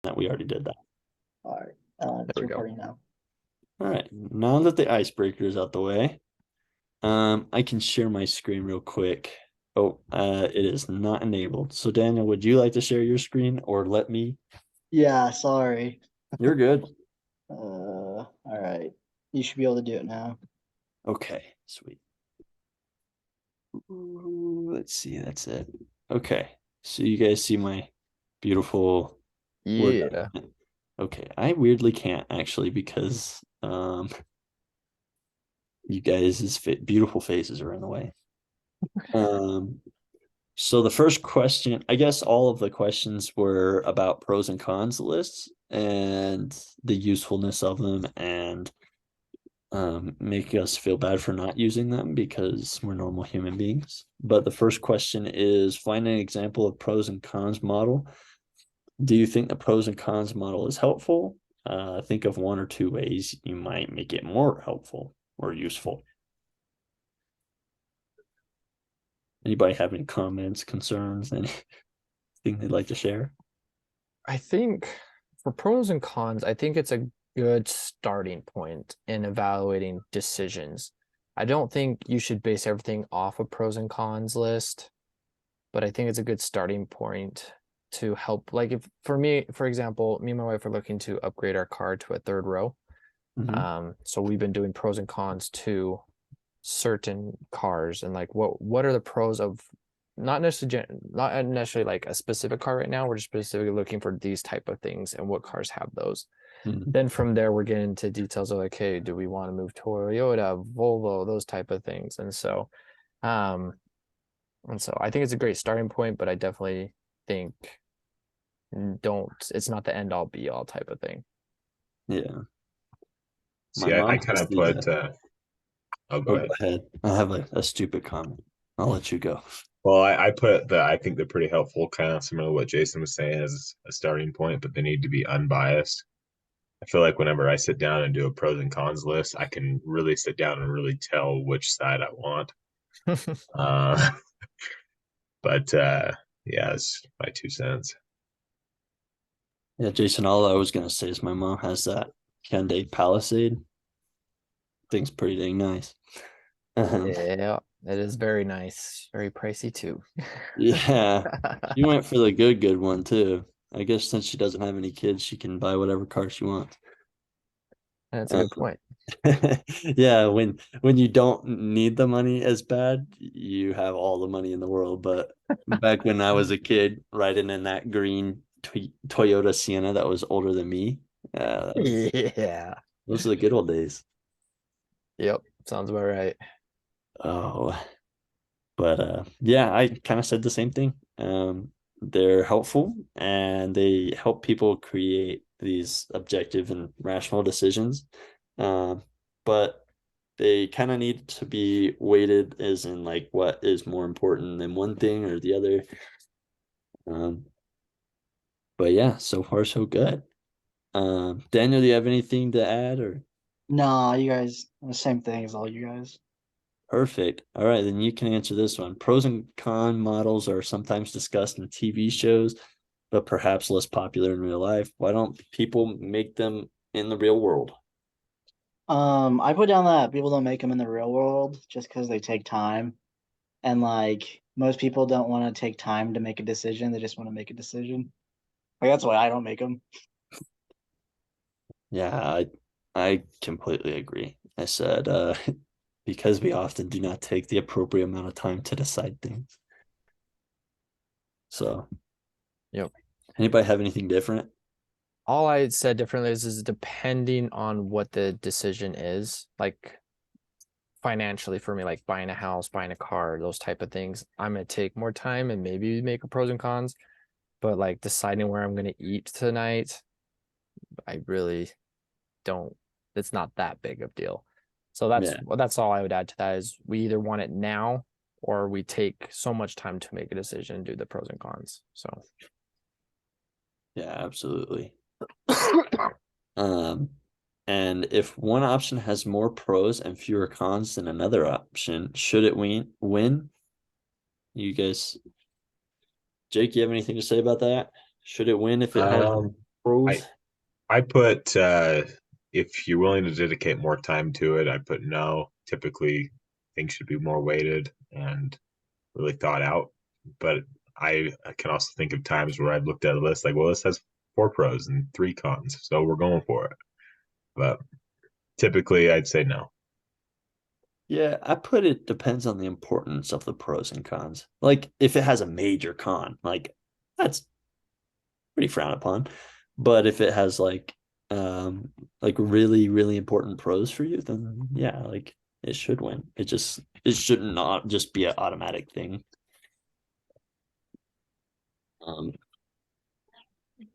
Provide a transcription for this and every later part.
that we already did that. All right. It's There we go. recording now. All right. Now that the icebreaker is out the way, I can share my screen real quick. Oh, it is not enabled. So Daniel, would you like to share your screen or let me? Yeah, sorry. You're good. All right. You should be able to do it now. Okay, sweet. Ooh, let's see, that's it. Okay. So you guys see my beautiful Word Yeah. document? Okay, I weirdly can't actually because you guys' beautiful faces are in the way. Um So the first question, I guess all of the questions were about pros and cons lists and the usefulness of them and make us feel bad for not using them because we're normal human beings. But the first question is find an example of pros and cons model. Do you think the pros and cons model is helpful? Think of one or two ways you might make it more helpful or useful. Anybody have any comments, concerns, anything they'd like to share? I think for pros and cons, I think it's a good starting point in evaluating decisions. I don't think you should base everything off a pros and cons list, but I think it's a good starting point to help. Like if for me, for example, me and my wife are looking to upgrade our car to a third row. Mhm. So we've been doing pros and cons to certain cars and like what are the pros of not necessarily like a specific car right now. We're just specifically looking for these type of things and what cars have those. Mhm. Then from there we're getting into details of like, hey, do we want to move Toyota, Volvo, those type of things. Um and so I think it's a great starting point, but I definitely think don't it's not the end all be all type of thing. Yeah. My See, I mom kind has of the put, oh, go oh, go ahead. ahead. I have a stupid comment. I'll let you go. Well, I put that I think they're pretty helpful, kind of similar to what Jason was saying as a starting point, but they need to be unbiased. I feel like whenever I sit down and do a pros and cons list, I can really sit down and really tell which side I want. Uh, but yeah, it's my 2 cents. Yeah, Jason, all I was gonna say is my mom has that Hyundai Palisade. Thing's pretty dang nice. Yeah, it is very nice, very pricey too. Yeah. She went for the good one too. I guess since she doesn't have any kids, she can buy whatever car she wants. That's a Uh, good point. yeah, when you don't need the money as bad, you have all the money in the world. But back when I was a kid, riding in that green Toyota Sienna that was older than me, Yeah. those are the good old days. Yep. Sounds about right. Oh, but yeah, I kind of said the same thing. They're helpful and they help people create these objective and rational decisions. Um, but they kind of need to be weighted as in like what is more important than one thing or the other. Um, but yeah, so far so good. Daniel, do you have anything to add or Nah, you guys, the same thing as all you guys. perfect? All right, then you can answer this one. Pros and con models are sometimes discussed in TV shows, but perhaps less popular in real life. Why don't people make them in the real world? I put down that people don't make them in the real world just because they take time, and like most people don't want to take time to make a decision. They just want to make a decision. Like that's why I don't make them. Yeah, I completely agree. I said because we often do not take the appropriate amount of time to decide things. So, Yep. anybody have anything different? All I said differently is depending on what the decision is, like financially for me, like buying a house, buying a car, those type of things, I'm gonna take more time and maybe make a pros and cons. But like deciding where I'm gonna eat tonight, I really don't. It's not that big of a deal. So Yeah, that's all I would add to that is we either want it now or we take so much time to make a decision and do the pros and cons. So yeah, absolutely. Um, and if one option has more pros and fewer cons than another option, should it win? You guys, Jake, you have anything to say about that? Should it win if it has Um, pros. I put if you're willing to dedicate more time to it, I put no. Typically, things should be more weighted and really thought out. But I can also think of times where I've looked at a list like, well, this has 4 pros and 3 cons, so we're going for it. But typically, I'd say no. Yeah, I put it depends on the importance of the pros and cons. Like if it has a major con, like that's pretty frowned upon. But if it has like really, really important pros for you, then yeah, like it should win. It should not just be an automatic thing. Um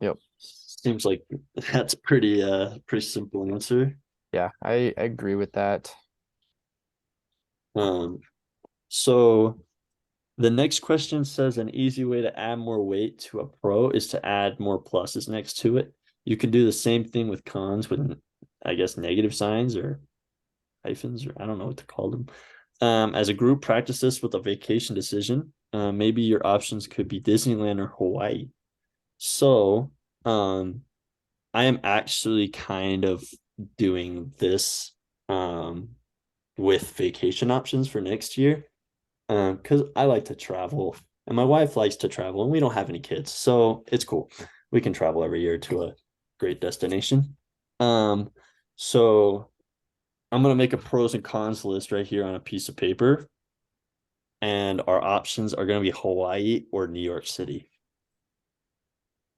Yep. Seems like that's pretty simple answer. Yeah, I agree with that. Um so the next question says an easy way to add more weight to a pro is to add more pluses next to it. You can do the same thing with cons with, I guess, negative signs or hyphens, or I don't know what to call them. As a group, practice this with a vacation decision. Maybe your options could be Disneyland or Hawaii. So, I am actually kind of doing this with vacation options for next year because I like to travel and my wife likes to travel and we don't have any kids, so it's cool. We can travel every year to a great destination. So I'm gonna make a pros and cons list right here on a piece of paper, and our options are gonna be Hawaii or New York City.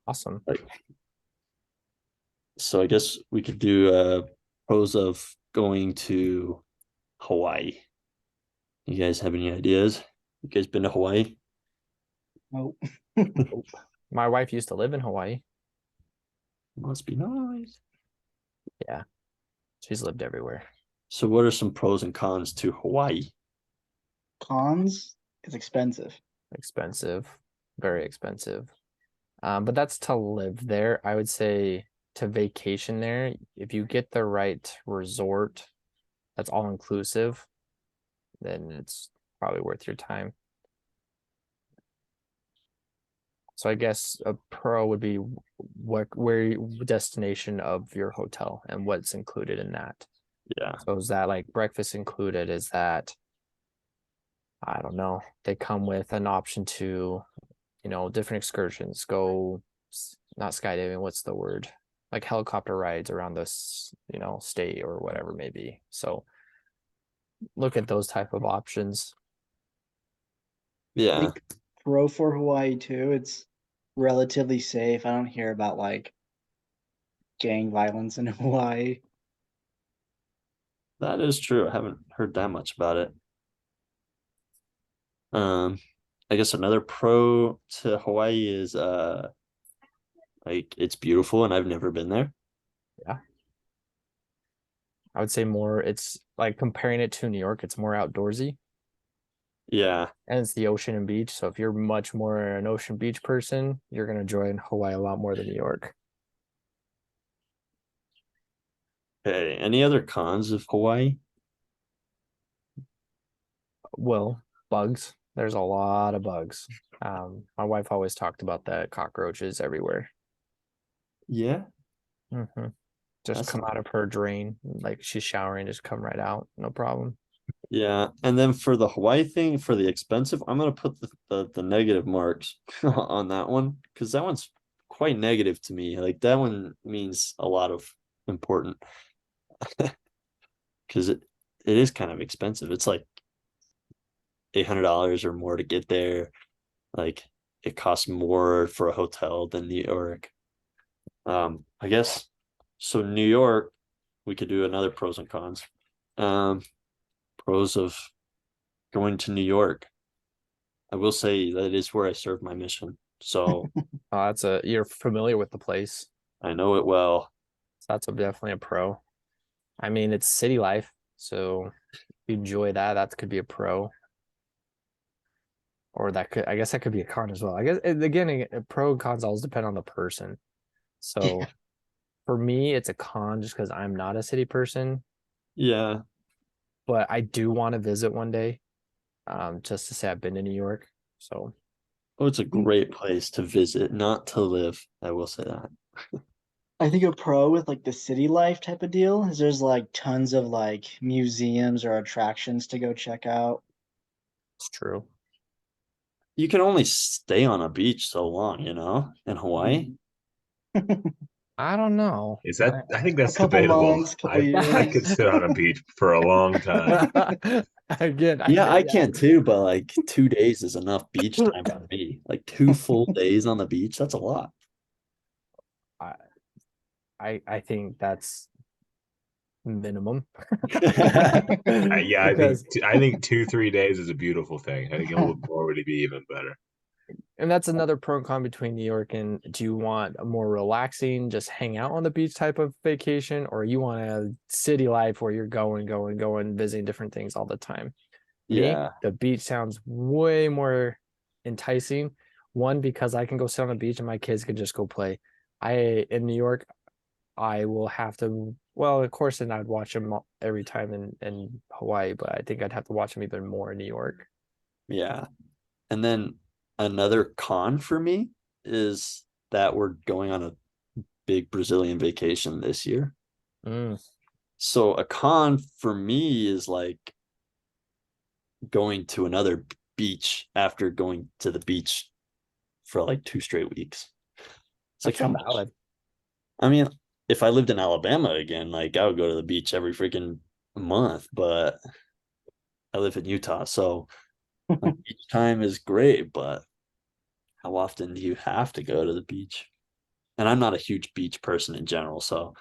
Awesome. So I guess we could do pros of going to Hawaii. You guys have any ideas? You guys been to Hawaii? Nope. My wife used to live in Hawaii. Must be nice. Yeah. She's lived everywhere. So what are some pros and cons to Hawaii? Cons, it's expensive. Expensive, very expensive. But that's to live there. I would say to vacation there, if you get the right resort that's all inclusive, then it's probably worth your time. So I guess a pro would be where destination of your hotel and what's included in that. Yeah. So is that like breakfast included? Is that, I don't know, they come with an option to, different excursions, go not skydiving, what's the word? Like helicopter rides around this, state or whatever maybe. So look at those type of options. Yeah. Pro for Hawaii too. It's relatively safe. I don't hear about like gang violence in Hawaii. That is true. I haven't heard that much about it. I guess another pro to Hawaii is like it's beautiful and I've never been there. Yeah. I would say more, it's like comparing it to New York, it's more outdoorsy. Yeah. And it's the ocean and beach. So if you're much more an ocean beach person, you're gonna enjoy Hawaii a lot more than New York. Okay. Any other cons of Hawaii? Well, bugs. There's a lot of bugs. My wife always talked about that cockroaches everywhere. Yeah. Mm-hmm. Just That's come not- out of her drain, like she's showering, just come right out, no problem. Yeah. And then for the Hawaii thing, for the expensive, I'm gonna put the negative marks on that one because that one's quite negative to me. Like that one means a lot of important because it is kind of expensive. It's like $800 or more to get there. Like it costs more for a hotel than New York. I guess so. New York, we could do another pros and cons. Pros of going to New York. I will say that is where I serve my mission, so You're familiar with the place. I know it well. So that's definitely a pro. I mean, it's city life, so if you enjoy that, that could be a pro. Or I guess that could be a con as well. I guess again, pro and cons always depend on the person. So for me, it's a con just because I'm not a city person, Yeah. but I do want to visit one day. Just to say I've been to New York. So Oh, it's a great place to visit, not to live. I will say that. I think a pro with like the city life type of deal is there's like tons of like museums or attractions to go check out. It's true. You can only stay on a beach so long, in Hawaii. I don't know. Is that? I think that's couple debatable. months, couple I years. could sit on a beach for a long time. Again, Yeah, I yeah. can too, but like 2 days is enough beach time for me. Like 2 full days on the beach, that's a lot. I think that's minimum. Yeah, Because I think 2-3 days is a beautiful thing. I think it will already be even better. and that's another pro and con between New York and do you want a more relaxing, just hang out on the beach type of vacation, or you want a city life where you're going, visiting different things all the time? Me, Yeah. the beach sounds way more enticing. One, because I can go sit on the beach and my kids can just go play. In New York, I will have to, well, of course, then I'd watch them every time in Hawaii, but I think I'd have to watch them even more in New York. Yeah. And then another con for me is that we're going on a big Brazilian vacation this year. Mm, So a con for me is like going to another beach after going to the beach for like 2 straight weeks. It's like that's how not much? valid. I mean, if I lived in Alabama again, like I would go to the beach every freaking month, but I live in Utah, so beach time is great, but how often do you have to go to the beach? And I'm not a huge beach person in general, so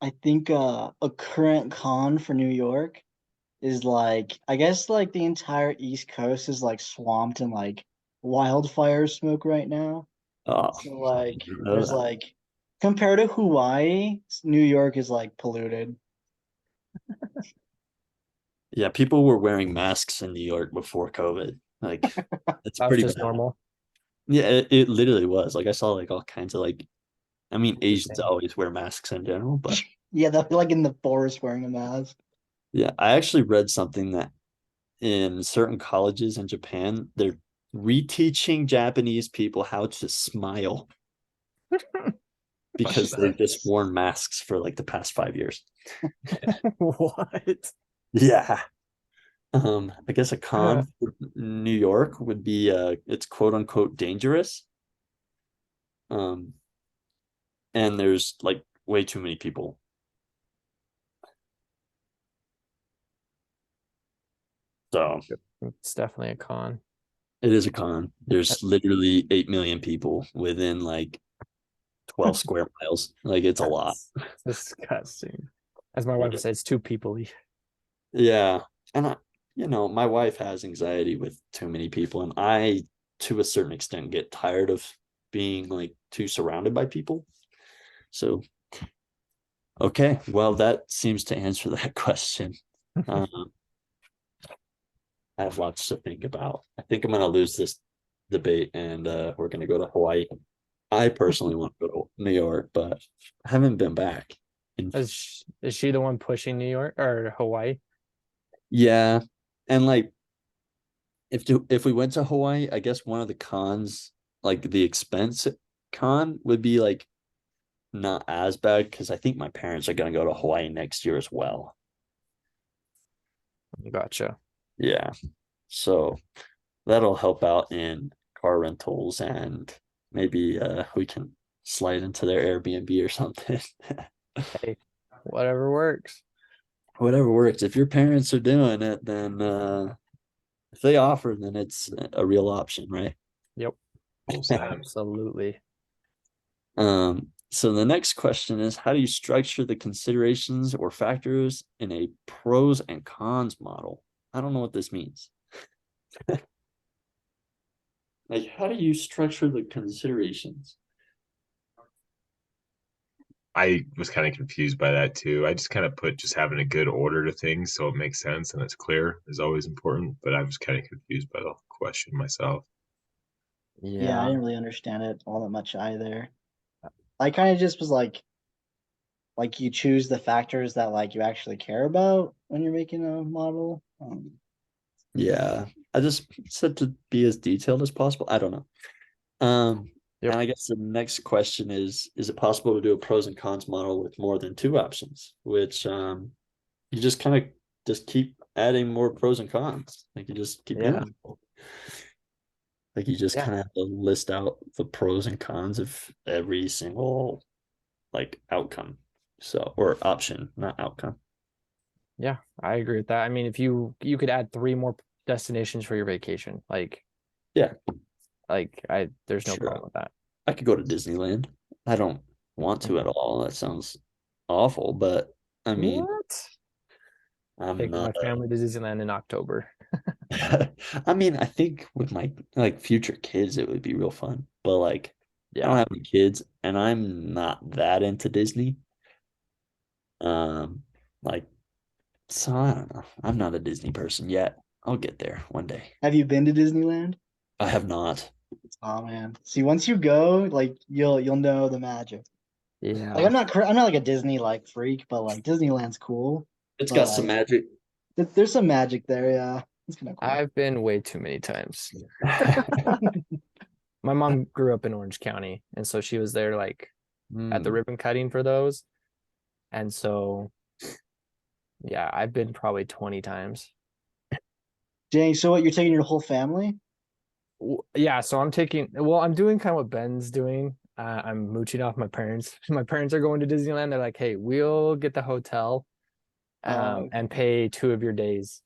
I think a current con for New York is like I guess like the entire East Coast is like swamped in like wildfire smoke right now. oh, So I like didn't know there's that. like compared to Hawaii, New York is like polluted. Yeah, people were wearing masks in New York before COVID. Like it's That was pretty just bad. normal. Yeah, it literally was. Like I saw like all kinds of like I mean Asians Interesting. always wear masks in general, but Yeah, they'll be like in the forest wearing a mask. yeah, I actually read something that in certain colleges in Japan, they're reteaching Japanese people how to smile because they've just worn masks for like the past 5 years. What? Yeah. I guess a con for New York would be it's quote unquote dangerous. Um, and there's like way too many people. So It's definitely a con. it is a con. There's literally 8 million people within like 12 square miles. Like it's a lot. That's disgusting. As my wife would say, it's too people-y. Yeah. And my wife has anxiety with too many people, and I, to a certain extent, get tired of being like too surrounded by people. So, okay. Well, that seems to answer that question. Um, I have lots to think about. I think I'm going to lose this debate and we're going to go to Hawaii. I personally want to go to New York, but I haven't been back. Is she the one pushing New York or Hawaii? Yeah. And like, if we went to Hawaii, I guess one of the cons, like the expense con, would be like not as bad because I think my parents are going to go to Hawaii next year as well. Gotcha. Yeah. So that'll help out in car rentals and maybe we can slide into their Airbnb or something. Hey, whatever works. Whatever works. If your parents are doing it, then if they offer, then it's a real option, right? Yep. Full send. Absolutely. So the next question is, how do you structure the considerations or factors in a pros and cons model? I don't know what this means. Like, how do you structure the considerations? I was kind of confused by that too. I just kind of put just having a good order to things so it makes sense and it's clear is always important. But I was kind of confused by the question myself. Yeah, I Yeah. didn't really understand it all that much either. I kind of just was like you choose the factors that like you actually care about when you're making a model. Yeah, I just said to be as detailed as possible. I don't know. Yep. And I guess the next question is it possible to do a pros and cons model with more than two options? Which you just kind of just keep adding more pros and cons. Like you just keep Yeah. doing it. Like you just Yeah. kind of have to list out the pros and cons of every single like outcome. So or option, not outcome. Yeah, I agree with that. I mean, if you could add 3 more destinations for your vacation, Yeah. there's no Sure. problem with that. I could go to Disneyland. I don't want to at all. That sounds awful, but I mean, What? I'm Taking my not. family to Disneyland in October. I mean, I think with my like future kids, it would be real fun. But like, I don't Yeah. have any kids, and I'm not that into Disney. Like, so I don't know. I'm not a Disney person yet. I'll get there one day. Have you been to Disneyland? I have not. Oh man. See, once you go, like you'll know the magic. Like Yeah. I'm not like a Disney like freak, but like Disneyland's cool. It's But got some like magic. there's some magic there, yeah. It's kind of cool. I've been way too many times. My mom grew up in Orange County, and so she was there at the Hmm. ribbon cutting for those. And so yeah, I've been probably 20 times. Dang, so what, you're taking your whole family? Yeah, so I'm doing kind of what Ben's doing. I'm mooching off my parents. My parents are going to Disneyland. They're like, hey, we'll get the hotel Oh, and pay 2 of your days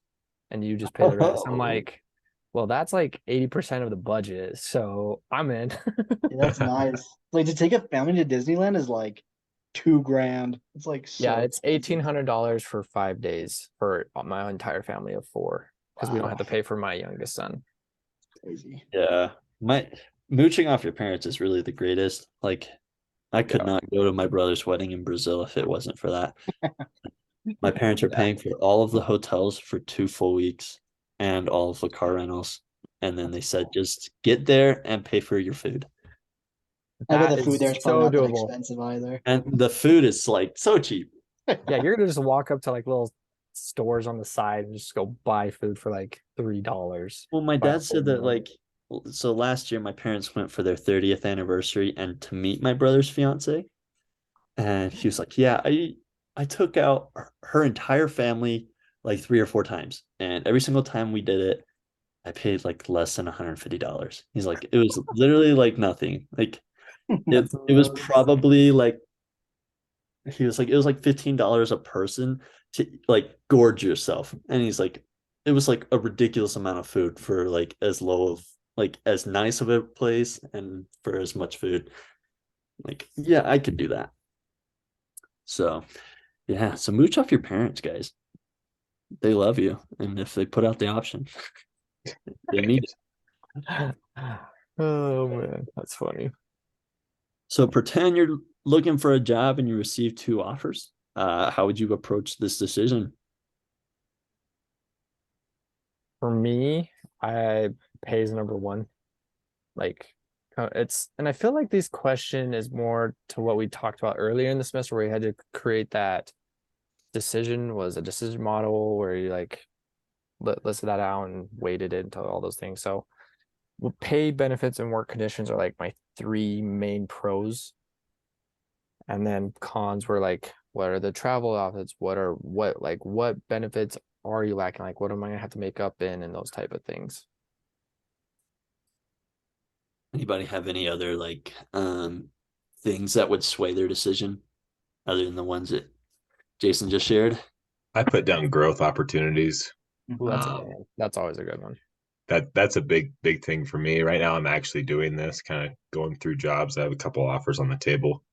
and you just pay the rest. I'm Oh. like, well, that's like 80% of the budget. So I'm in. yeah, that's nice. Like to take a family to Disneyland is like $2,000. It's like Yeah, so it's expensive. $1,800 for 5 days for my entire family of 4 because we don't have Wow, to pay for my youngest son. crazy. Yeah. My mooching off your parents is really the greatest. Like, I could Yeah. not go to my brother's wedding in Brazil if it wasn't for that. My parents are Yeah. paying for all of the hotels for 2 full weeks and all of the car rentals. And then they said, just get there and pay for your food. I bet That the food there is is probably so not that doable. expensive either. And the food is like so cheap. Yeah, you're gonna just walk up to like little stores on the side and just go buy food for like $3. Well, my Buy a dad full said that meal. so last year my parents went for their 30th anniversary and to meet my brother's fiance. And he was like, yeah, I took out her entire family like 3 or 4 times. And every single time we did it, I paid like less than $150. He's like, it was literally like nothing. Like That's it was nuts. probably like he was like it was like $15 a person to like gorge yourself. And he's like, it was like a ridiculous amount of food for like as low of like as nice of a place and for as much food. Like, yeah, I could do that. So yeah, so mooch off your parents, guys. They love you. And if they put out the option, they mean it. Oh man, that's funny. So pretend you're looking for a job and you receive 2 offers. How would you approach this decision? For me, I pay is number one. Like and I feel like this question is more to what we talked about earlier in the semester where we had to create that a decision model where you like listed that out and weighted it into all those things. So well, pay, benefits, and work conditions are like my 3 main pros. And then cons were like, what are the travel options? What benefits are you lacking? Like, what am I gonna have to make up in and those type of things. Anybody have any other like things that would sway their decision other than the ones that Jason just shared? I put down growth opportunities. Ooh, that's a Um, good one. That's always a good one. That's a big thing for me right now. I'm actually doing this, kind of going through jobs. I have a couple offers on the table,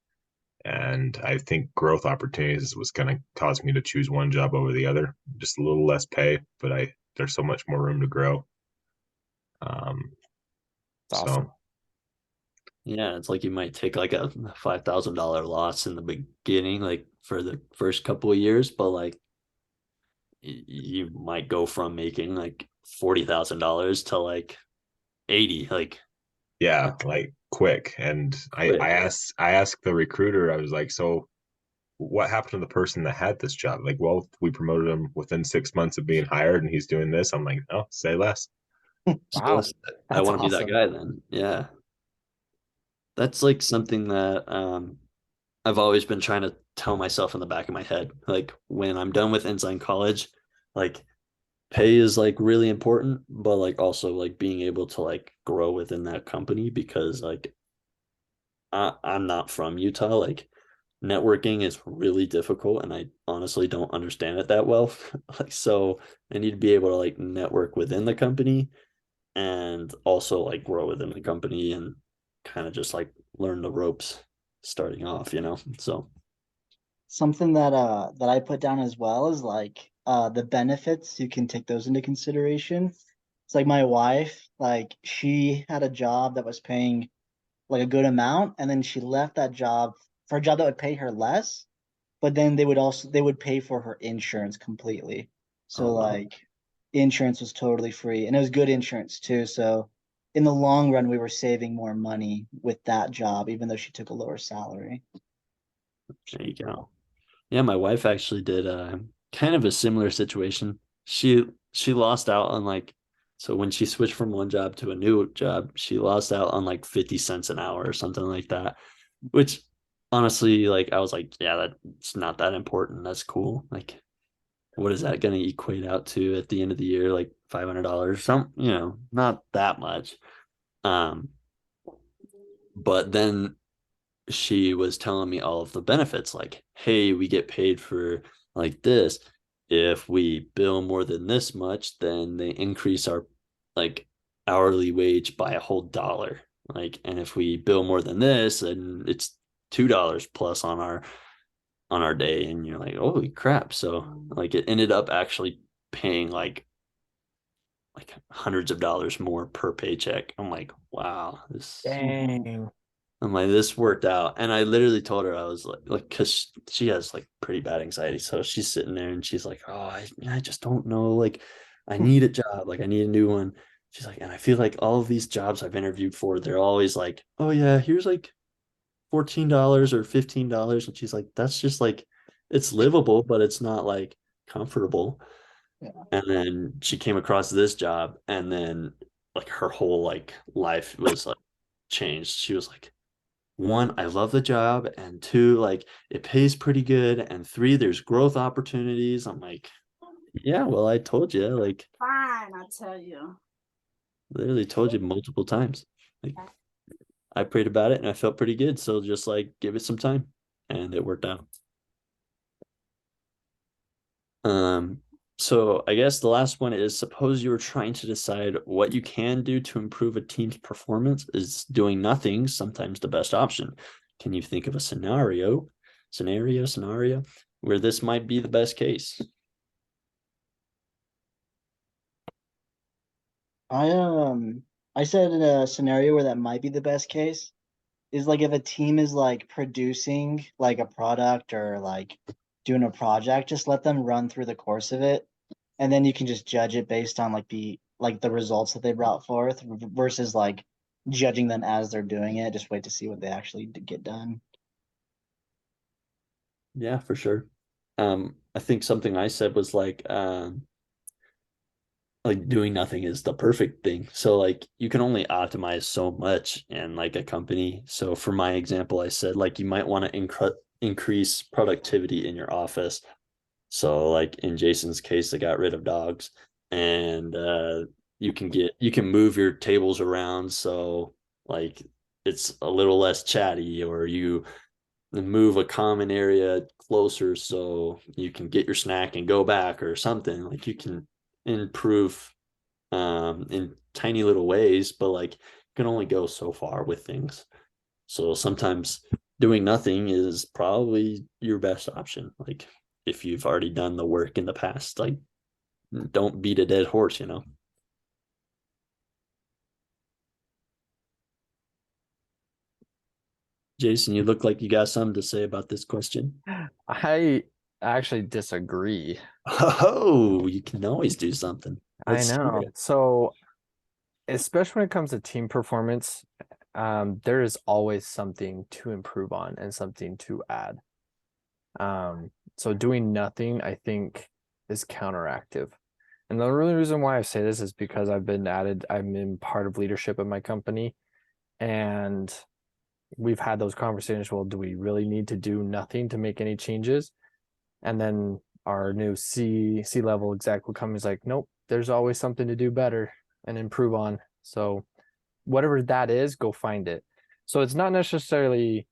and I think growth opportunities was going to cause me to choose one job over the other. Just a little less pay, but I there's so much more room to grow. Um, It's so awesome. yeah, it's like you might take like a $5,000 loss in the beginning, like for the first couple of years, but like you might go from making like $40,000 to like 80, like yeah, like quick. And quick. I asked the recruiter, I was like, so what happened to the person that had this job? Like, well, we promoted him within 6 months of being hired and he's doing this. I'm like, oh, say less. So Wow. I That's want to be that awesome. guy then. Yeah. that's like something that I've always been trying to tell myself in the back of my head. Like when I'm done with Ensign College, like pay is like really important, but like also like being able to like grow within that company because like I'm not from Utah. Like networking is really difficult and I honestly don't understand it that well. Like so I need to be able to like network within the company and also like grow within the company and kind of just like learn the ropes starting off, you know. So Something that I put down as well is like the benefits, you can take those into consideration. It's like my wife, like she had a job that was paying like a good amount, and then she left that job for a job that would pay her less, but then they would pay for her insurance completely. oh So wow. like insurance was totally free and it was good insurance too. So in the long run, we were saving more money with that job, even though she took a lower salary. There you go. Yeah, my wife actually did kind of a similar situation. She lost out on like so when she switched from one job to a new job, she lost out on like 50 cents an hour or something like that. Which honestly, like I was like, yeah, that's not that important. That's cool. Like what is that going to equate out to at the end of the year? Like $500, some, you know, not that much. Um, but then she was telling me all of the benefits like hey we get paid for like this if we bill more than this much then they increase our like hourly wage by a whole dollar like and if we bill more than this then it's $2 plus on our day and you're like holy crap so like it ended up actually paying like hundreds of dollars more per paycheck. I'm like wow this Dang. I'm like, this worked out. And I literally told her, I was cause she has like pretty bad anxiety. So she's sitting there and she's like, oh, I just don't know. Like, I need a job. Like, I need a new one. She's like, and I feel like all of these jobs I've interviewed for, they're always like, oh, yeah, here's like $14 or $15. And she's like, that's just like, it's livable, but it's not like comfortable. Yeah. And then she came across this job and then like her whole like life was like changed. She was like, one, I love the job, and two, like it pays pretty good, and three, there's growth opportunities. I'm like, yeah, well, I told you, like Fine, I tell you. literally told you multiple times. Like I prayed about it and I felt pretty good. So just like give it some time. And it worked out. Um, so I guess the last one is suppose you were trying to decide what you can do to improve a team's performance. Is doing nothing sometimes the best option? Can you think of a scenario where this might be the best case? I said in a scenario where that might be the best case is like if a team is like producing like a product or like doing a project, just let them run through the course of it, and then you can just judge it based on like the results that they brought forth versus like judging them as they're doing it. Just wait to see what they actually get done. Yeah, for sure. I think something I said was like doing nothing is the perfect thing. So like you can only optimize so much in like a company. So for my example, I said like you might want to increase productivity in your office. So like in Jason's case, they got rid of dogs and you can move your tables around so like it's a little less chatty or you move a common area closer so you can get your snack and go back or something like you can improve in tiny little ways but like you can only go so far with things so sometimes doing nothing is probably your best option like if you've already done the work in the past like don't beat a dead horse, you know. Jason, you look like you got something to say about this question. I actually disagree. Oh, you can always do something. I Let's hear know. it. So, especially when it comes to team performance, there is always something to improve on and something to add. So doing nothing, I think, is counteractive. And the really reason why I say this is because I'm in part of leadership at my company, and we've had those conversations. Well, do we really need to do nothing to make any changes? And then our new C-level exec will come. He's like, nope, there's always something to do better and improve on. So whatever that is, go find it. So it's not necessarily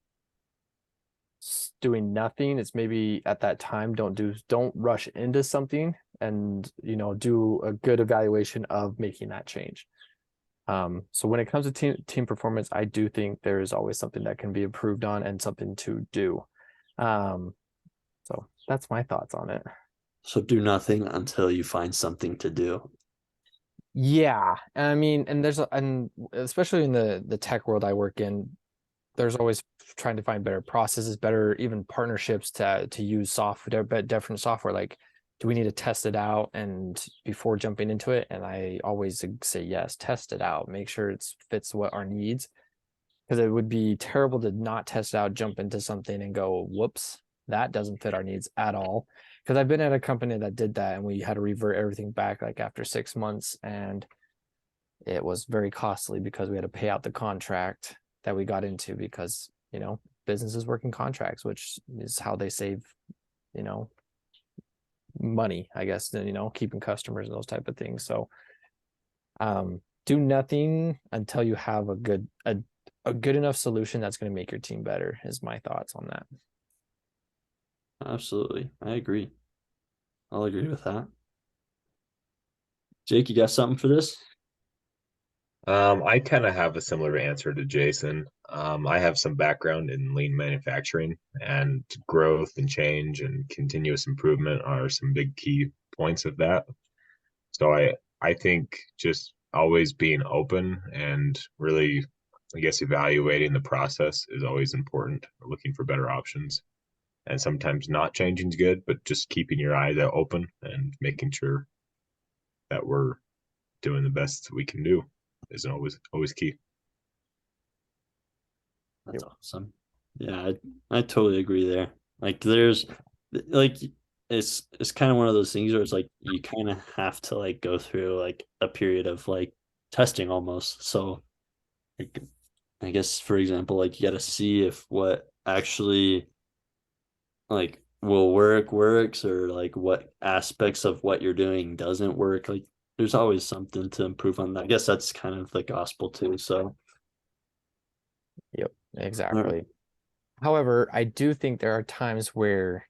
doing nothing. It's maybe at that time, don't rush into something, and do a good evaluation of making that change. So when it comes to team performance, I do think there is always something that can be improved on and something to do. So that's my thoughts on it. So do nothing until you find something to do. Yeah, I mean, and especially in the tech world I work in, there's always trying to find better processes, better even partnerships to use software, but different software. Like, do we need to test it out and before jumping into it? And I always say yes, test it out, make sure it fits what our needs, because it would be terrible to not test it out, jump into something and go, whoops, that doesn't fit our needs at all. Because I've been at a company that did that and we had to revert everything back like after 6 months, and it was very costly because we had to pay out the contract that we got into, because businesses working contracts, which is how they save money, I guess, keeping customers and those type of things. So do nothing until you have a good enough solution that's going to make your team better, is my thoughts on that. Absolutely. I agree. I'll agree with that. Jake, you got something for this? I kind of have a similar answer to Jason. I have some background in lean manufacturing, and growth and change and continuous improvement are some big key points of that. So I think just always being open and really, I guess, evaluating the process is always important, looking for better options. And sometimes not changing is good, but just keeping your eyes out open and making sure that we're doing the best we can do is always key. That's awesome. Yeah, I totally agree there. Like there's like it's kind of one of those things where it's like you kind of have to like go through like a period of like testing almost. So like I guess for example, like you got to see if what actually like will works, or like what aspects of what you're doing doesn't work. Like there's always something to improve on that. I guess that's kind of the gospel too. So Yep, exactly. However, I do think there are times where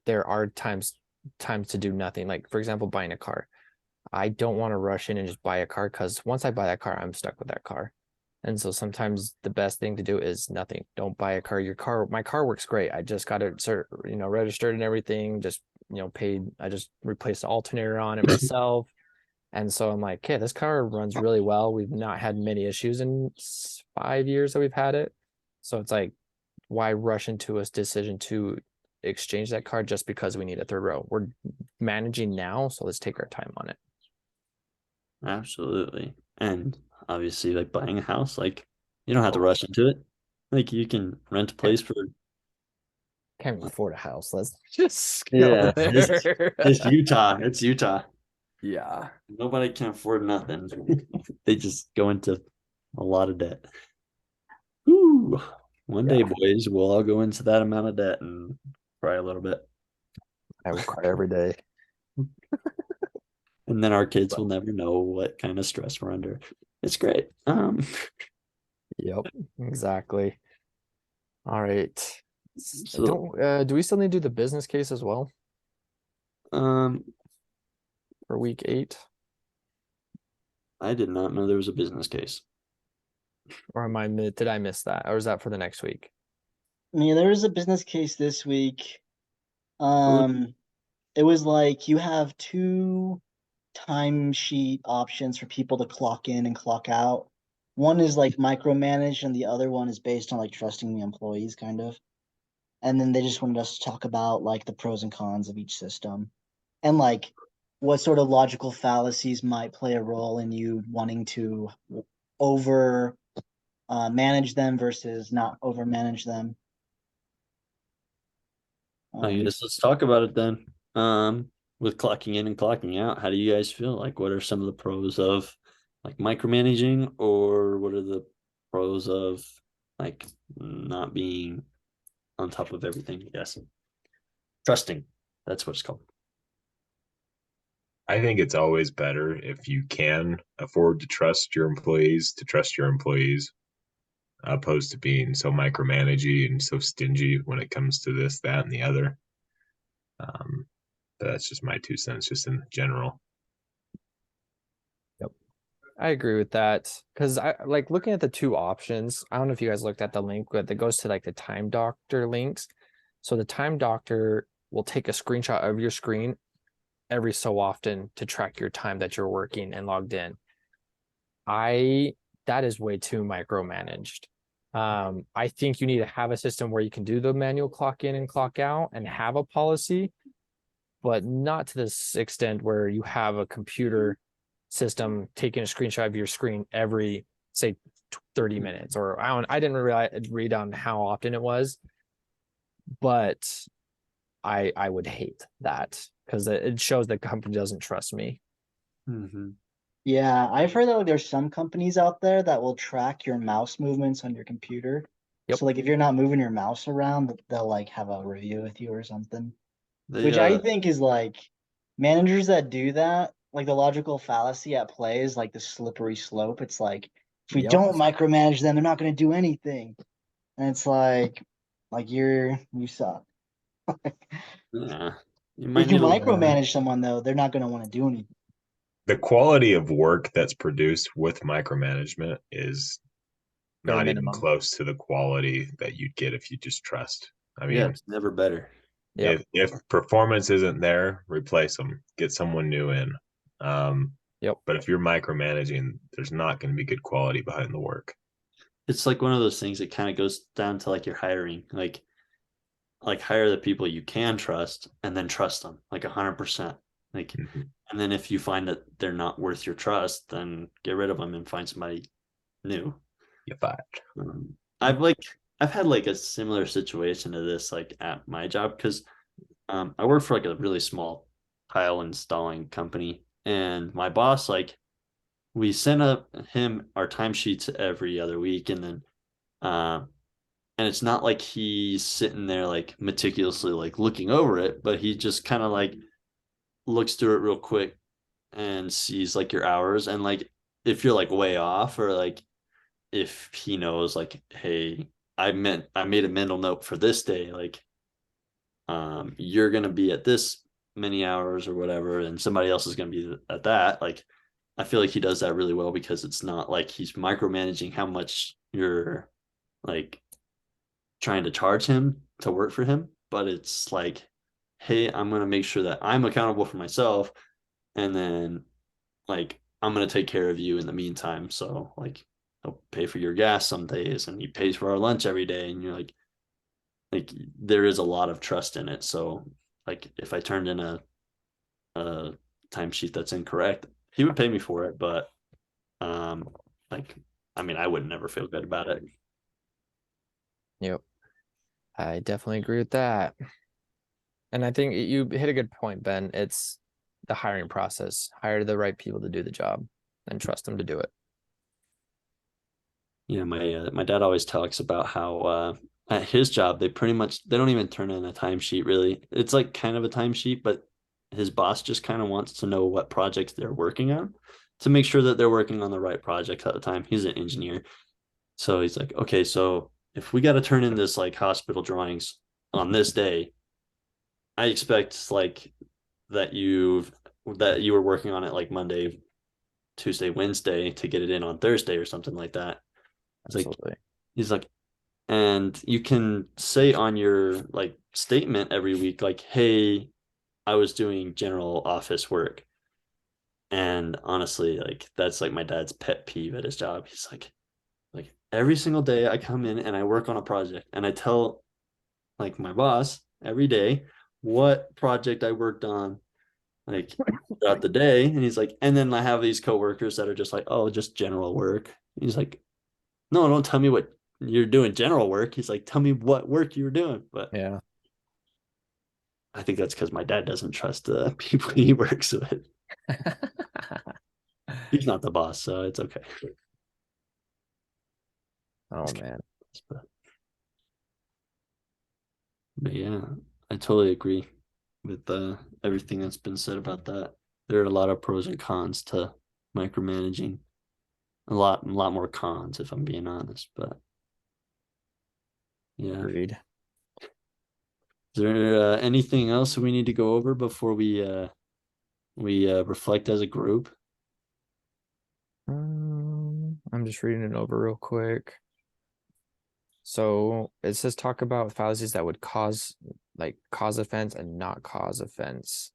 there are times to do nothing. Like, for example, buying a car. I don't want to rush in and just buy a car, because once I buy that car, I'm stuck with that car. And so sometimes the best thing to do is nothing. Don't buy a car. My car works great. I just got it registered and everything, just paid. I just replaced the alternator on it myself. And so I'm like, okay, this car runs really well. We've not had many issues in 5 years that we've had it. So it's like, why rush into a decision to exchange that car just because we need a third row? We're managing now, so let's take our time on it. absolutely. And obviously like buying a house, like you don't have to rush into it. Like you can rent a place for Can't even afford a house. Let's just Yeah, go it's there. Utah. It's Utah. Yeah. Nobody can afford nothing. They just go into a lot of debt. Ooh, one day, Yeah. boys, we'll all go into that amount of debt and cry a little bit. I will cry every day. And then our kids will never know what kind of stress we're under. It's great. Yep, exactly. All right. So, Do we still need to do the business case as well um, for week 8? I did not know there was a business case. Or did I miss that? Or is that for the next week? Yeah, there was a business case this week. would- It was like you have 2 timesheet options for people to clock in and clock out. One is like micromanaged, and the other one is based on like trusting the employees, kind of. And then they just wanted us to talk about like the pros and cons of each system, and like what sort of logical fallacies might play a role in you wanting to over manage them versus not over manage them. I guess let's talk about it then. With clocking in and clocking out, how do you guys feel? Like, what are some of the pros of like micromanaging, or what are the pros of like not being on top of everything, I guess. Trusting. That's what it's called. I think it's always better if you can afford to trust your employees, opposed to being so micromanagey and so stingy when it comes to this, that, and the other. But that's just my 2 cents, just in general. I agree with that because I like looking at the two options. I don't know if you guys looked at the link that goes to like the Time Doctor links. So the Time Doctor will take a screenshot of your screen every so often to track your time that you're working and logged in. That is way too micromanaged. I think you need to have a system where you can do the manual clock in and clock out and have a policy, but not to this extent where you have a computer system taking a screenshot of your screen every, say, 30 minutes, or I didn't really read on how often it was, but I would hate that because it shows the company doesn't trust me. Mm-hmm. Yeah, I've heard that like there's some companies out there that will track your mouse movements on your computer. Yep. So like if you're not moving your mouse around, they'll like have a review with you or something. They, Which I think is like managers that do that, like the logical fallacy at play is like the slippery slope. It's like if we Yep. don't micromanage them, they're not going to do anything. And it's like you suck. yeah. You If might you need to learn. micromanage someone though, they're not going to want to do anything. The quality of work that's produced with micromanagement is Bare not even minimum. close to the quality that you'd get if you just trust. I mean, Yeah, it's never better. Yep. if performance isn't there, replace them, get someone new in. Yep. But if you're micromanaging, there's not going to be good quality behind the work. It's like one of those things that kind of goes down to like your hiring, like hire the people you can trust and then trust them like 100%. Like, Mhm. and then if you find that they're not worth your trust, then get rid of them and find somebody new. You fired. I've had like a similar situation to this like at my job because I work for like a really small tile installing company, and my boss like we send up him our timesheets every other week, and then and it's not like he's sitting there like meticulously like looking over it, but he just kind of like looks through it real quick and sees like your hours, and like if you're like way off, or like if he knows like, hey, I made a mental note for this day, like you're gonna be at this many hours or whatever, and somebody else is gonna be at that. Like I feel like he does that really well because it's not like he's micromanaging how much you're like trying to charge him to work for him, but it's like, hey, I'm gonna make sure that I'm accountable for myself, and then like I'm gonna take care of you in the meantime. So like he'll pay for your gas some days, and he pays for our lunch every day, and you're like there is a lot of trust in it. So like if I turned in a timesheet that's incorrect, he would pay me for it, but like I mean I would never feel good about it. Yep. I definitely agree with that. And I think you hit a good point, Ben. It's the hiring process. Hire the right people to do the job and trust them to do it. Yeah, my dad always talks about how at his job they don't even turn in a timesheet really. It's like kind of a timesheet, but his boss just kind of wants to know what projects they're working on to make sure that they're working on the right projects at the time. He's an engineer. So he's like, okay, so if we got to turn in this like hospital drawings on this day, I expect like that you were working on it like Monday, Tuesday, Wednesday to get it in on Thursday or something like that. It's like Absolutely. he's like, and you can say on your like statement every week, like, hey, I was doing general office work. And honestly, like that's like my dad's pet peeve at his job. He's like every single day I come in and I work on a project, and I tell like my boss every day what project I worked on like throughout the day. And he's like, and then I have these coworkers that are just like, oh, just general work. He's like, no, don't tell me what you're doing general work. He's like, tell me what work you're doing. But Yeah. I think that's because my dad doesn't trust the people he works with. He's not the boss, so it's okay. Oh man. But yeah, I totally agree with everything that's been said about that. There are a lot of pros and cons to micromanaging. A lot more cons, if I'm being honest. But yeah, Agreed. is there anything else we need to go over before we reflect as a group? I'm just reading it over real quick. So it says talk about fallacies that would cause offense and not cause offense.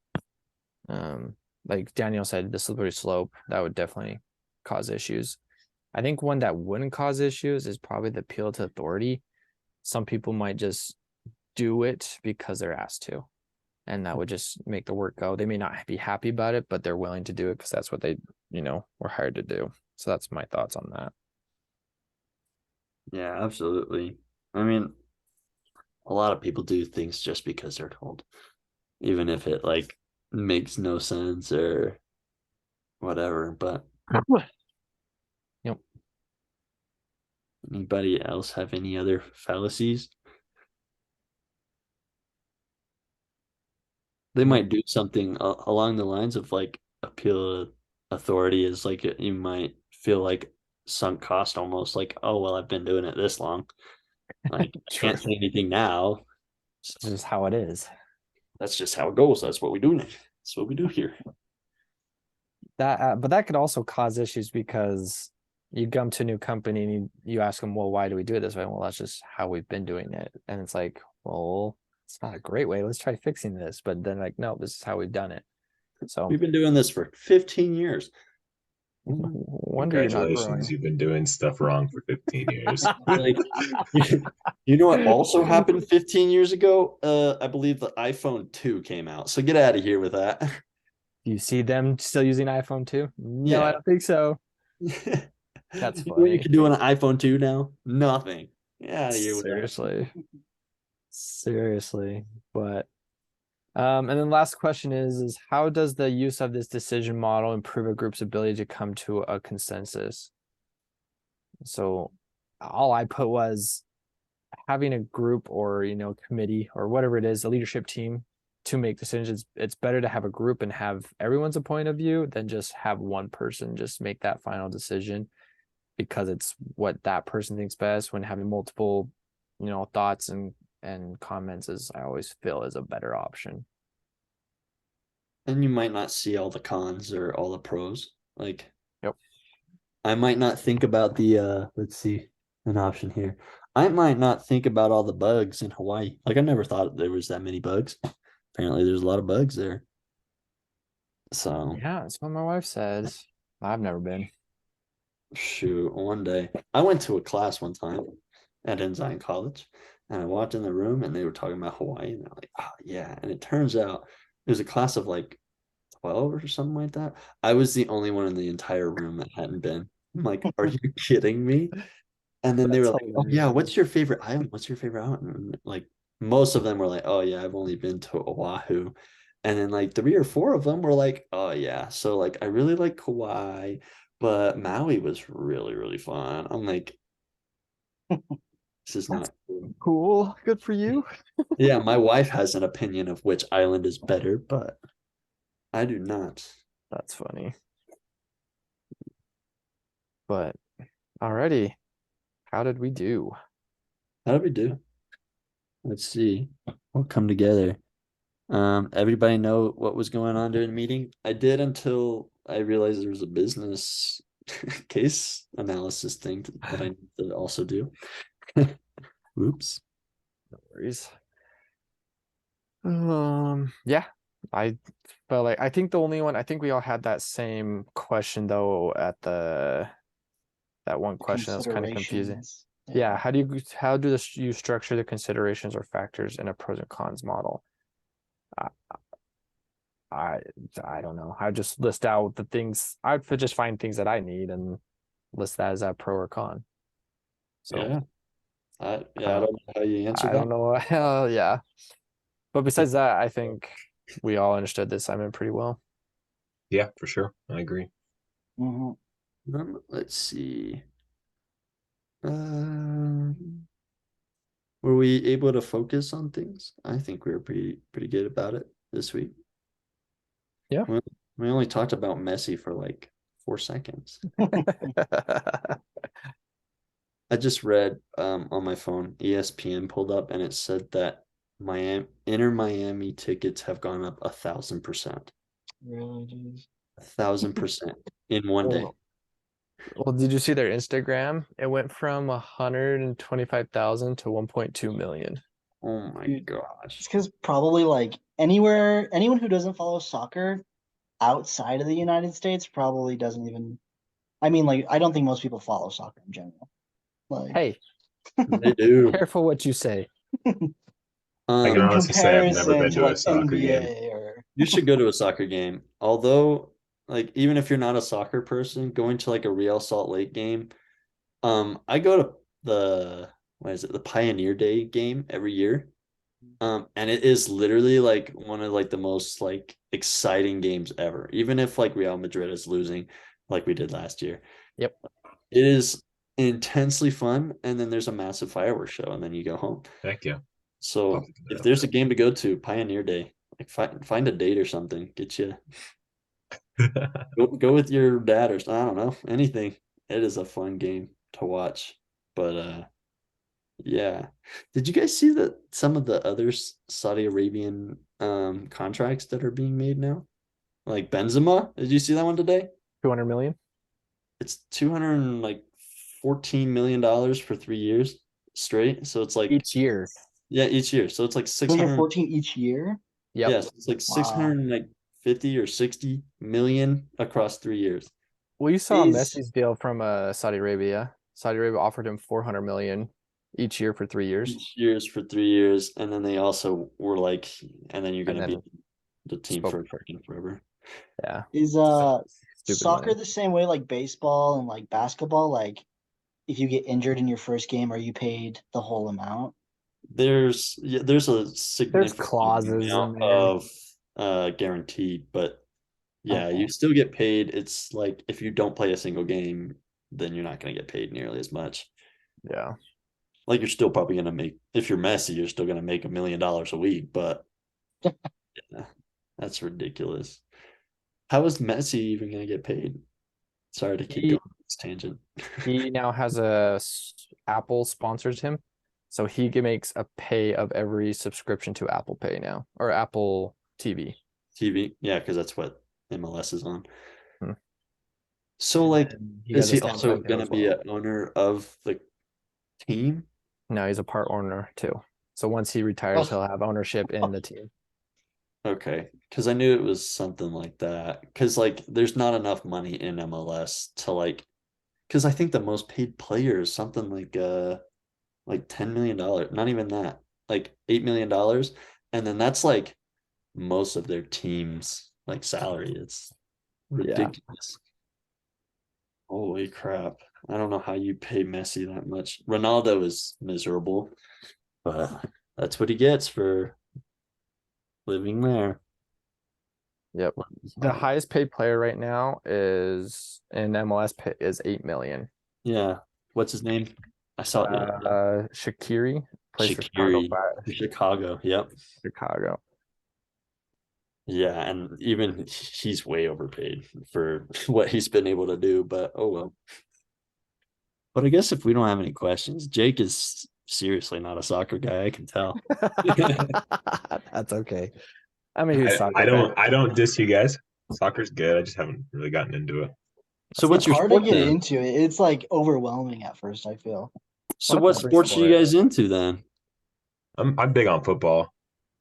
Like Daniel said, the slippery slope, that would definitely cause issues. I think one that wouldn't cause issues is probably the appeal to authority. Some people might just do it because they're asked to, and that would just make the work go. They may not be happy about it, but they're willing to do it because that's what they, were hired to do. So that's my thoughts on that. Yeah, absolutely. I mean, a lot of people do things just because they're told, even if it like makes no sense or whatever. But Yep. Anybody else have any other fallacies? They might do something along the lines of like appeal to authority is like you might feel like sunk cost almost like, oh well, I've been doing it this long. Like I can't say anything now. It's just how it is. That's just how it goes. That's what we do. That's what we do here. That but that could also cause issues because you come to a new company and you ask them, well, why do we do it this way? Well, that's just how we've been doing it. And it's like, well, it's not a great way. Let's try fixing this. But then like, no, this is how we've done it. So We've been doing this for 15 years. wonder you're not Congratulations, growing. you've been doing stuff wrong for 15 years. Like, you know what also happened 15 years ago? I believe the iPhone 2 came out. So get out of here with that. Do you see them still using iPhone 2? No, Yeah. I don't think so. That's You know what you funny. can do on an iPhone 2 now? Nothing. Get out of here with that. Seriously. But and then last question is how does the use of this decision model improve a group's ability to come to a consensus? So all I put was having a group or committee or whatever it is, a leadership team to make decisions. It's better to have a group and have everyone's a point of view than just have one person just make that final decision, because it's what that person thinks best. When having multiple thoughts and comments, is I always feel is a better option. And you might not see all the cons or all the pros. Like, Yep. I might not think about the let's see, an option here. I might not think about all the bugs in Hawaii. Like I never thought there was that many bugs. Apparently there's a lot of bugs there. So Yeah, that's what my wife says. I've never been. shoot, one day. I went to a class one time at Ensign College and I walked in the room and they were talking about Hawaii and they're like, oh yeah. And it turns out it was a class of like 12 or something like that. I was the only one in the entire room that hadn't been. I'm like, are you kidding me? And then they were That's like, oh yeah, what's your favorite island? What's your favorite island? And like most of them were like, oh yeah, I've only been to Oahu. And then like 3 or 4 of them were like, oh yeah. So like I really like Kauai, but Maui was really, really fun. I'm like, this is not cool. Cool. Good for you. Yeah, my wife has an opinion of which island is better, but I do not. That's funny. But alrighty. How did we do? How did we do? Let's see. We'll come together. Everybody know what was going on during the meeting? I did until I realized there was a business case analysis thing that I need to also do. Oops. No worries. Yeah, I felt like I think the only one, I think we all had that same question though at that one question that was kind of confusing. Considerations. Yeah, how do you structure the considerations or factors in a pros and cons model? I don't know. I just list out the things. I'd just find things that I need and list that as a pro or con. So Yeah. I don't know how you answer I that. don't know. Yeah. But besides that, I think we all understood this assignment pretty well. Yeah, for sure. I agree. Mhm. Let's see. Were we able to focus on things? I think we were pretty good about it this week. Yeah. We only talked about Messi for like 4 seconds. I just read on my phone, ESPN pulled up and it said that Inter Miami tickets have gone up 1,000%. Really, jeez. 1,000% in one day. Well, did you see their Instagram? It went from 125,000 to 1.2 million. Oh my Dude, gosh. It's because probably like anyone who doesn't follow soccer outside of the United States probably doesn't even. I mean, like, I don't think most people follow soccer in general. Like, Hey, They do. careful what you say. I can in honestly say I've never comparison been to to a like soccer NBA game. or You should go to a soccer game. Although, like, even if you're not a soccer person, going to like a Real Salt Lake game, I go to the Pioneer Day game every year. And it is literally like one of like the most like exciting games ever. Even if like Real Madrid is losing like we did last year. Yep. It is intensely fun, and then there's a massive fireworks show, and then you go home. Heck yeah. So Love if that. there's a game to go to, Pioneer Day, like find a date or something, get you go with your dad or I don't know, anything. It is a fun game to watch. But yeah. Did you guys see that some of the other Saudi Arabian contracts that are being made now? Like Benzema, did you see that one today? 200 million? It's 214 million dollars for 3 years straight. So it's like Each year. yeah, each year. So it's like 600 214 each year. Yep. yes, it's like Wow. 650 or 60 million across 3 years. Well, you saw Is- Messi's deal from Saudi Arabia. Saudi Arabia offered him 400 million each year for 3 years. Each years for 3 years, and then they also were like, and then you're And gonna be then the team spoke for for- forever. Yeah. Is Stupid soccer money. the same way like baseball and like basketball? Like, if you get injured in your first game, are you paid the whole amount? There's a significant clauses in amount there. of guaranteed, but yeah, Okay. you still get paid. It's like if you don't play a single game, then you're not going to get paid nearly as much. Yeah. Like you're still probably going to make, if you're Messi, you're still going to make $1 million a week, but yeah, that's ridiculous. How is Messi even going to get paid? Sorry to keep He- going on this tangent. He now has Apple sponsors him. So he makes a pay of every subscription to Apple Pay now, or Apple TV. TV, yeah, because that's what MLS is on. Hmm. So, like, And he is has a he also Spotify deal going to as be well. an owner of the team? No, he's a part owner too. So once he retires, Oh. he'll have ownership in the team. Okay, because I knew it was something like that. Because like, there's not enough money in MLS to like, because I think the most paid player is something like $10 million. Not even that, like $8 million, and then that's like most of their team's like salary. It's ridiculous. Holy crap! I don't know how you pay Messi that much. Ronaldo is miserable, but that's what he gets for living there. Yep. The highest paid player right now is in MLS is 8 million. Yeah. What's his name? I saw it. Shaqiri plays for Chicago Shaqiri. Fire. Chicago. Yep. Chicago. Yeah, and even he's way overpaid for what he's been able to do, but oh well. But I guess if we don't have any questions, Jake is seriously not a soccer guy, I can tell. That's okay. I'm a huge soccer I don't diss you guys. Soccer's good. I just haven't really gotten into it. So what's It's your hard to sport get then? into it. It's like overwhelming at first, I feel. So What what every sports are you sport. guys into then? I'm big on football.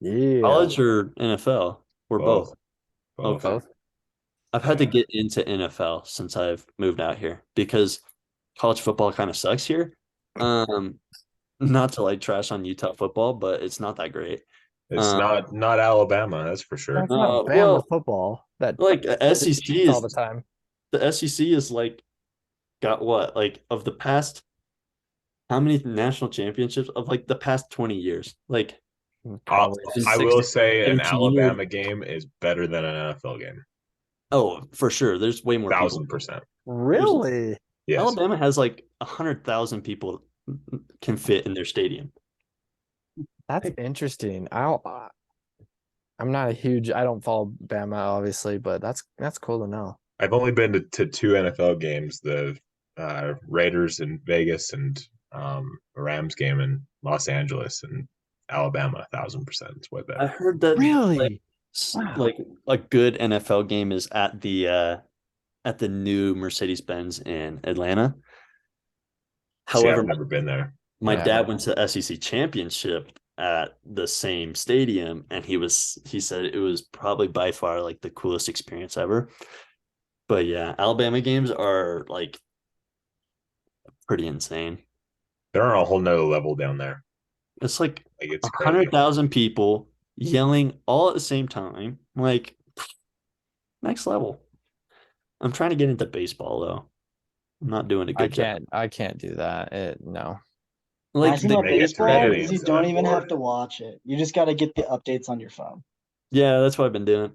Yeah. College or NFL? Or both? Both. Okay. I've had to get into NFL since I've moved out here because college football kind of sucks here. Not to like trash on Utah football, but it's not that great. It's not Alabama, that's for sure. That's not Bama well, football. That like SEC cheats all the is time. the SEC is like got what? Like of the past how many national championships of like the past 20 years? Like Probably. I will 16, say an 17 years. Alabama game is better than an NFL game. Oh, for sure. There's way more people. 1,000%. Really? Yes. Alabama has like 100,000 people can fit in their stadium. That's interesting. I'm not a huge. I don't follow Bama obviously, but that's cool to know. I've only been to two NFL games: the Raiders in Vegas and a Rams game in Los Angeles, and Alabama 1,000% is way I better. heard that Really? Wow. like a good NFL game is at the new Mercedes-Benz in Atlanta. See, However, I've never been there. my Yeah. dad went to SEC championship at the same stadium, and he said it was probably by far like the coolest experience ever. But yeah, Alabama games are like pretty insane. They're on a whole nother level down there. It's like Like it's crazy. 100,000 people yelling all at the same time, like next level. I'm trying to get into baseball though. I'm not doing a good job. I can't do that. No. Like Nice thing about they get baseball training is you and don't on even board. have to watch it. You just got to get the updates on your phone. yeah, that's what I've been doing.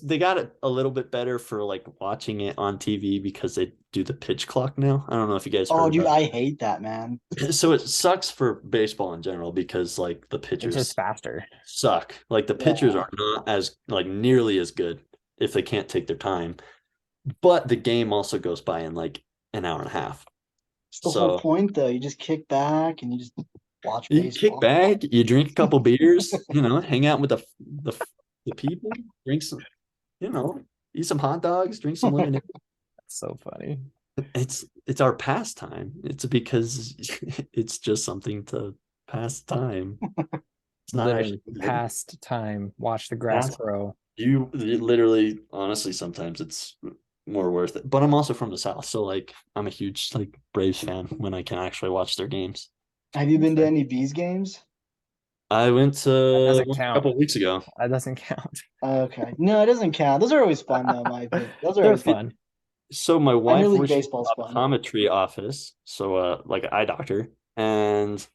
They got it a little bit better for like watching it on TV because they do the pitch clock now. I don't know if you guys Oh, heard dude, about I hate that, man. it. So it sucks for baseball in general because like the It's pitchers just faster. suck. Like the pitchers Yeah. are not as like nearly as good if they can't take their time. But the game also goes by in like an hour and a half. It's the So whole point, though. You just kick back and you just watch you baseball. kick back, you drink a couple beers, hang out with the people, drink some, eat some hot dogs, drink some lemonade. That's so funny. It's our pastime. It's because it's just something to pass time. It's not Literally actually good. past time. Watch the grass Past- grow. You literally, honestly, sometimes it's more worth it. But I'm also from the South, so like I'm a huge like Braves fan when I can actually watch their games. Have you been to any Bees games? I went to doesn't one a count. couple of weeks ago. That doesn't count. Okay. No, it doesn't count. Those are always fun, though, my opinion. Those are They're always fun. So my wife League works in baseball's an fun. optometry office, so like an eye doctor, and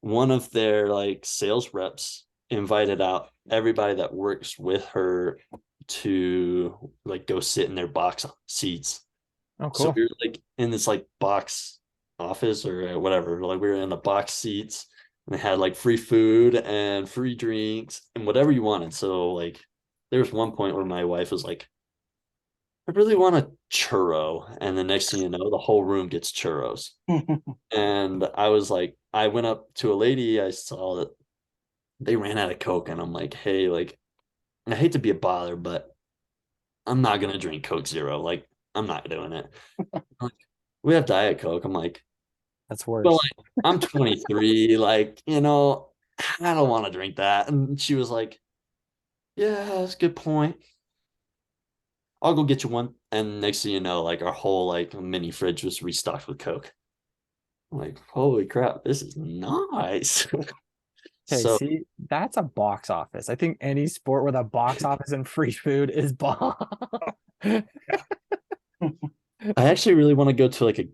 one of their like sales reps invited out everybody that works with her to like go sit in their box seats. Oh, So cool. we were like in this like box office or whatever, like we were in the box seats and they had like free food and free drinks and whatever you wanted. So like there was one point where my wife was like, I really want a churro. And the next thing you know, the whole room gets churros. And I was like, I went up to a lady, I saw that they ran out of Coke, and I'm like, hey, like, I hate to be a bother, but I'm not gonna drink Coke Zero. Like, I'm not doing it. Like, we have Diet Coke. I'm like, That's worse. but like, I'm 23, like, I don't want to drink that. And she was like, yeah, that's a good point. I'll go get you one. And next thing you know, like our whole like mini fridge was restocked with Coke. I'm like, holy crap, this is nice. Okay, So see, that's a box office. I think any sport with a box office and free food is bomb. I actually really want to go to like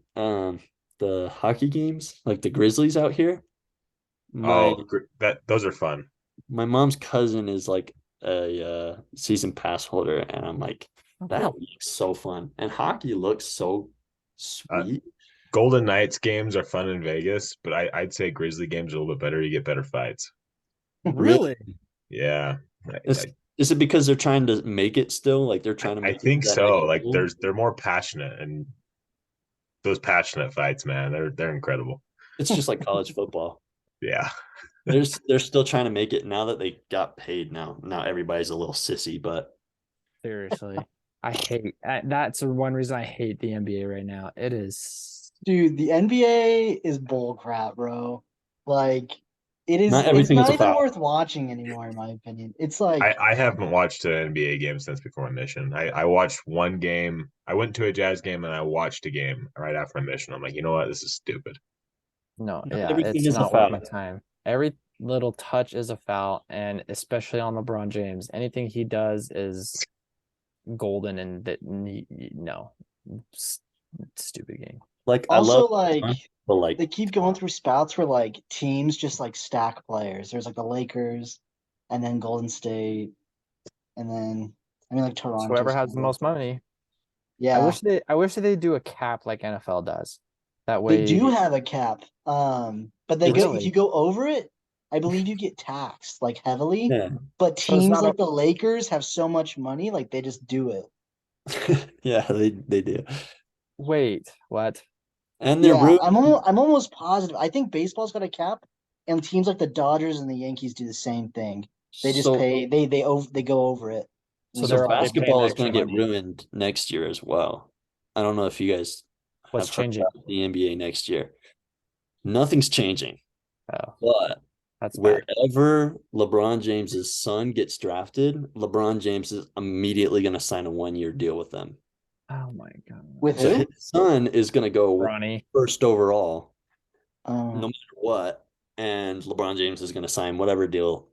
the hockey games, like the Grizzlies out here. Those are fun. My mom's cousin is like a season pass holder, and I'm like, that looks so fun. And hockey looks so sweet. Golden Knights games are fun in Vegas, but I'd say Grizzly games are a little bit better. You get better fights. Really? Yeah. Is it because they're trying to make it still? Like they're trying to I make think it that so. next Like level? they're more passionate, and those passionate fights, man, they're incredible. It's just like college football. Yeah. They're still trying to make it now that they got paid. Now everybody's a little sissy, but Seriously. That's one reason I hate the NBA right now. It is Dude, the NBA is bull crap, bro. Like, it's everything is not a even foul. worth watching anymore, in my opinion. It's like, I haven't watched an NBA game since before admission. I watched one game. I went to a Jazz game and I watched a game right after admission. I'm like, you know what? This is stupid. no, Not yeah, everything it's is a not worth my foul. time. Every little touch is a foul, and especially on LeBron James, anything he does is golden, and no, stupid game. Like also, I love, but like they keep going through spouts where, like, teams just, like, stack players. There's, like, the Lakers, and then Golden State, and then, like, Toronto. Whoever has the most money. Yeah. I wish they do a cap like NFL does. That way They do have a cap. But if Really? you go over it, I believe you get taxed like heavily. Yeah. But So it's teams not a- like the Lakers have so much money, like they just do it. Yeah, they do. Wait, what? And they're Yeah, ruining I'm almost positive. I think baseball's got a cap, and teams like the Dodgers and the Yankees do the same thing. They just so, pay they go over it. So And so they're just- already paying basketball the is going extra to get money. ruined next year as well. I don't know if you guys What's have heard changing? about the NBA next year. Nothing's changing, Oh, but that's bad. wherever LeBron James's son gets drafted, LeBron James is immediately going to sign a 1-year deal with them. Oh my god. With So who? his son is going to go Ronnie. first overall, no Um, matter what, and LeBron James is going to sign whatever deal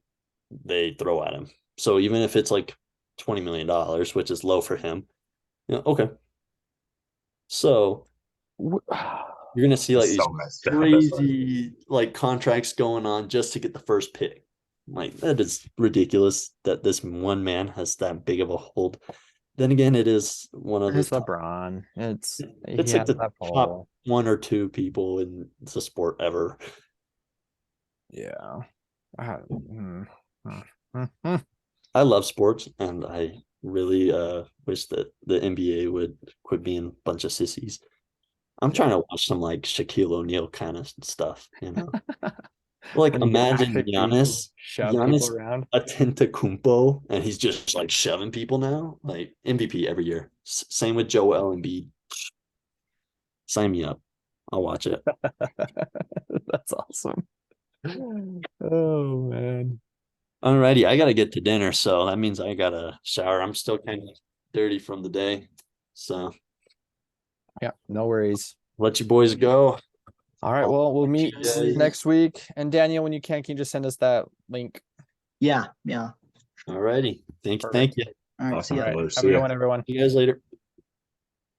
they throw at him. So even if it's like $20 million, which is low for him, okay. So you're going to see like It's these so messed up. crazy like contracts going on just to get the first pick. Like that is ridiculous that this one man has that big of a hold. Then again, it is one of It's the top, LeBron. It's it's he like has the that top pull. 1 or 2 people in the sport ever. Yeah. I love sports, and I really wish that the NBA would quit being a bunch of sissies. I'm trying to watch some like Shaquille O'Neal kind of stuff, you know. Like When you imagine actually Giannis shove people Giannis around. Antetokounmpo, and he's just like shoving people now. Like MVP every year. Same with Joel Embiid. Sign me up. I'll watch it. That's awesome. Oh man. Alrighty, I gotta get to dinner, so that means I gotta shower. I'm still kind of dirty from the day, so Yeah, no worries. let you boys go. All right, I'll well, we'll talk to meet you guys. next week. And Daniel, when you can you just send us that link? yeah. Alrighty, thank you. Perfect. You. All right. Awesome. See ya. All right, We'll have see a good ya. one, everyone. See you guys later.